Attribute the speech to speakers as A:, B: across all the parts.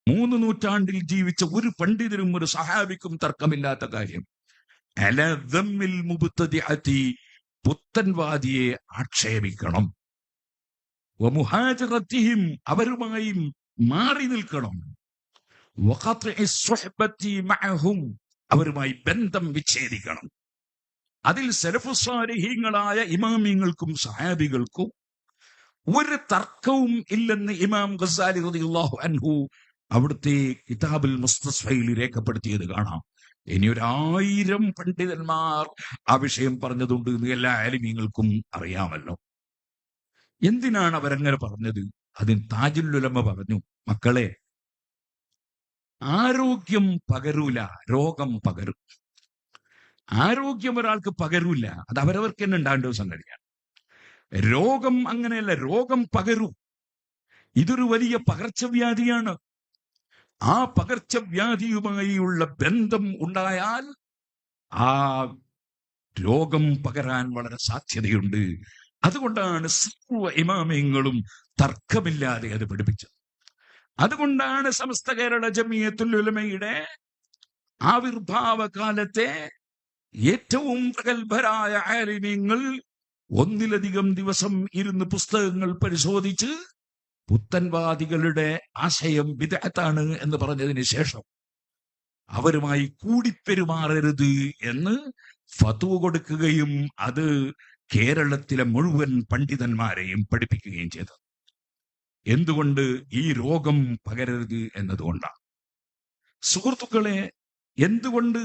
A: 3 നൂറ്റാണ്ടിൽ ജീവിച്ച ഒരു പണ്ഡിതനും ഒരു സഹാബിക്കും തർക്കമില്ലാത്ത കാര്യം, അലാ ദമ്മിൽ മുബ്തദിഅതി, പുത്തൻവാദിയെ ആക്ഷേപിക്കണം, വമുഹാജറതിഹിം, അവരുമായി മാറി നിൽക്കണം, വഖത്ഇ സുഹ്ബതി മഅഹും, അവരുമായി ബന്ധം വിച്ഛേദിക്കണം. അതിൽ സലഫുസ് സാലിഹീങ്ങളായ ഇമാമിങ്ങൾക്കും സഹാബികൾക്കും ഒരു തർക്കവും ഇല്ലെന്ന് ഇമാം ഗസാലി റളിയല്ലാഹു അൻഹു അവിടുത്തെ കിതാബുൽ മുസ്തസ്ഫയിൽ രേഖപ്പെടുത്തിയത് കാണാം. ഇനി 1000 പണ്ഡിതന്മാർ ആ വിഷയം പറഞ്ഞതുണ്ട് എന്ന് എല്ലാ ആലിമീങ്ങൾക്കും അറിയാമല്ലോ. എന്തിനാണ് അവരങ്ങനെ പറഞ്ഞത്? അതിന് താജുൽ ഉലമ പറഞ്ഞു, മക്കളെ, ആരോഗ്യം പകരൂല, രോഗം പകരും. ആരോഗ്യം ഒരാൾക്ക് പകരൂല, അത് അവരവർക്ക് തന്നെ ഉണ്ടാകേണ്ട ഒരു സംഗതിയാണ്. രോഗം അങ്ങനെയല്ല, രോഗം പകരൂ. ഇതൊരു വലിയ പകർച്ചവ്യാധിയാണ്. ആ പകർച്ചവ്യാധിയുമായുള്ള ബന്ധം ഉണ്ടായാൽ ആ രോഗം പകരാൻ വളരെ സാധ്യതയുണ്ട്. അതുകൊണ്ടാണ് സർവ്വ ഇമാമിയങ്ങളും തർക്കമില്ലാതെ അത് പഠിപ്പിച്ചത്. അതുകൊണ്ടാണ് സമസ്ത കേരള ജമിയത്തുൽ ഉലമയുടെ ആവിർഭാവ കാലത്തെ ഏറ്റവും പ്രഗത്ഭരായ ആലിമീങ്ങൾ ഒന്നിലധികം ദിവസം ഇരുന്ന് പുസ്തകങ്ങൾ പരിശോധിച്ച് പുത്തൻവാദികളുടെ ആശയം ബിദ്അത്താണ് എന്ന് പറഞ്ഞതിന് ശേഷം അവരുമായി കൂടിപ്പെരുമാറരുത് എന്ന് ഫത്വ കൊടുക്കുകയും അത് കേരളത്തിലെ മുഴുവൻ പണ്ഡിതന്മാരെയും പഠിപ്പിക്കുകയും ചെയ്തത്. എന്തുകൊണ്ട്? ഈ രോഗം പകരരുത് എന്നതുകൊണ്ടാണ്. സുഹൃത്തുക്കളെ, എന്തുകൊണ്ട്?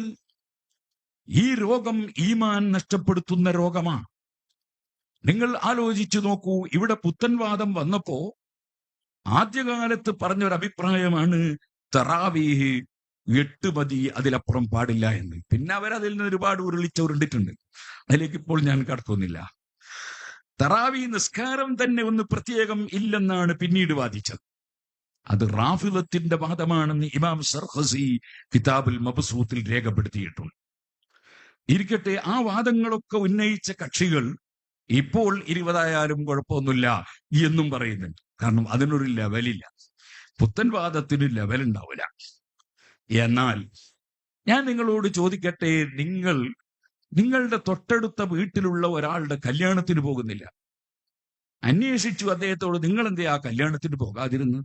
A: ഈ രോഗം ഈമാൻ നഷ്ടപ്പെടുത്തുന്ന രോഗമാണ്. നിങ്ങൾ ആലോചിച്ചു നോക്കൂ. ഇവിടെ പുത്തൻവാദം വന്നപ്പോ ആദ്യകാലത്ത് പറഞ്ഞൊരഭിപ്രായമാണ് തറാവീഹ് 8 മതി, അതിലപ്പുറം പാടില്ല എന്ന്. പിന്നെ അവരതിൽ നിന്ന് ഒരുപാട് ഉരുണ്ടിട്ടുണ്ട്. അതിലേക്ക് ഇപ്പോൾ ഞാൻ കടക്കുന്നില്ല. തറാവി നിസ്കാരം തന്നെ ഒന്ന് പ്രത്യേകം ഇല്ലെന്നാണ് പിന്നീട് വാദിച്ചത്. അത് റാഫിദത്തിന്റെ വാദമാണെന്ന് ഇമാം സർഖസി കിതാബുൽ മബ്സൂത്തിൽ രേഖപ്പെടുത്തിയിട്ടുണ്ട്. ഇരിക്കട്ടെ, ആ വാദങ്ങളൊക്കെ ഉന്നയിച്ച കക്ഷികൾ ഇപ്പോൾ 20 കുഴപ്പമൊന്നുമില്ല എന്നും പറയുന്നുണ്ട്. കാരണം അതിനൊരു ലെവലില്ല, പുത്തൻവാദത്തിന് ലെവൽ ഉണ്ടാവില്ല. എന്നാൽ ഞാൻ നിങ്ങളോട് ചോദിക്കട്ടെ, നിങ്ങളുടെ തൊട്ടടുത്ത വീട്ടിലുള്ള ഒരാളുടെ കല്യാണത്തിന് പോകുന്നില്ല. അന്വേഷിച്ചു അദ്ദേഹത്തോട്, നിങ്ങൾ എന്തേ ആ കല്യാണത്തിന് പോകാതിരുന്ന്?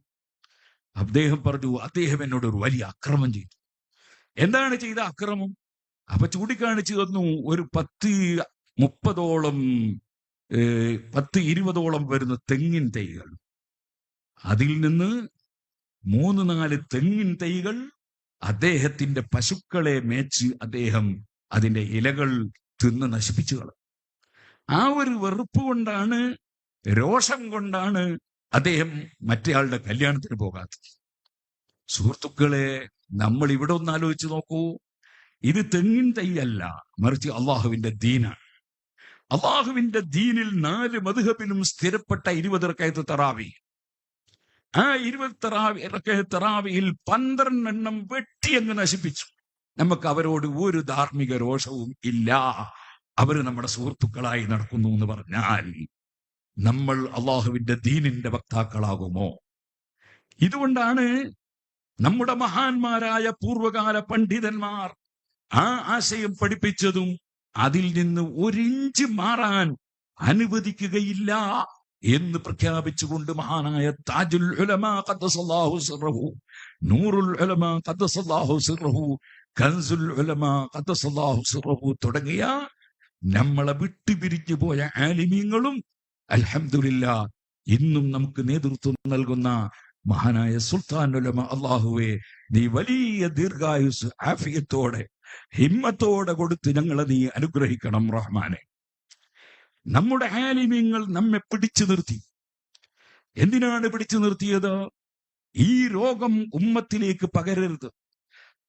A: അദ്ദേഹം പറഞ്ഞു, അദ്ദേഹം എന്നോട് ഒരു വലിയ അക്രമം ചെയ്തു. എന്താണ് ചെയ്ത അക്രമം? അപ്പൊ ചൂണ്ടിക്കാണിച്ചു തന്നു, ഒരു 10-20ഓളം വരുന്ന തെങ്ങിൻ തൈകൾ. അതിൽ നിന്ന് 3-4 തെങ്ങിൻ തൈകൾ അദ്ദേഹത്തിന്റെ പശുക്കളെ മേച്ച് അദ്ദേഹം അതിന്റെ ഇലകൾ തിന്ന് നശിപ്പിച്ചു കളഞ്ഞു. ആ ഒരു വെറുപ്പ് കൊണ്ടാണ്, രോഷം കൊണ്ടാണ് അദ്ദേഹം മറ്റേയാളുടെ കല്യാണത്തിന് പോകാത്തത്. സുഹൃത്തുക്കളെ, നമ്മൾ ഇവിടെ ഒന്ന് ആലോചിച്ച് നോക്കൂ. ഇത് തെങ്ങിൻ തൈയല്ല, മറിച്ച് അള്ളാഹുവിന്റെ ദീനാണ്. അള്ളാഹുവിന്റെ ദീനിൽ 4 മദ്ഹബിലും സ്ഥിരപ്പെട്ട 20 റക്അത്ത് തറാവി. ആ 20 റക്അത്ത് തറാവിയിൽ 12 എണ്ണം വെട്ടി അങ്ങ് നശിപ്പിച്ചു. നമുക്ക് അവരോട് ഒരു ധാർമ്മിക രോഷവും ഇല്ല. അവര് നമ്മുടെ സുഹൃത്തുക്കളായി നടക്കുന്നു എന്ന് പറഞ്ഞാൽ നമ്മൾ അള്ളാഹുവിന്റെ ദീനിന്റെ വക്താക്കളാകുമോ? ഇതുകൊണ്ടാണ് നമ്മുടെ മഹാന്മാരായ പൂർവകാല പണ്ഡിതന്മാർ ആ ആശയം പഠിപ്പിച്ചതും അതിൽ നിന്ന് 1 ഇഞ്ച് മാറാൻ അനുവദിക്കുകയില്ല എന്ന് പ്രഖ്യാപിച്ചുകൊണ്ട് മഹാനായ താജുൽ ഉലമ ഖദ്ദസല്ലാഹു സിർറഹു, നൂറുൽ ഉലമ ഖദ്ദസല്ലാഹു സിർറഹു, കൻസുൽ ഉലമ ഖദ്ദസല്ലാഹു സിർറഹു തുടങ്ങിയ നമ്മളെ വിട്ടുപിരിഞ്ഞു പോയ ആലിമീങ്ങളും അൽഹംദുലില്ലാഹ് ഇന്നും നമുക്ക് നേതൃത്വം നൽകുന്ന മഹാനായ സുൽത്താൻ ഉലമ, അള്ളാഹുവേ നീ വലിയ ദീർഘായുസ് ആഫിയത്തോടെ ഹിമ്മത്തോടെ കൊടുത്ത് ഞങ്ങളെ നീ അനുഗ്രഹിക്കണം റഹ്മാനെ. നമ്മുടെ ആലിമീങ്ങൾ നമ്മെ പിടിച്ചു നിർത്തി. എന്തിനാണ് പിടിച്ചു നിർത്തിയത്? ഈ രോഗം ഉമ്മത്തിലേക്ക് പകരരുത്.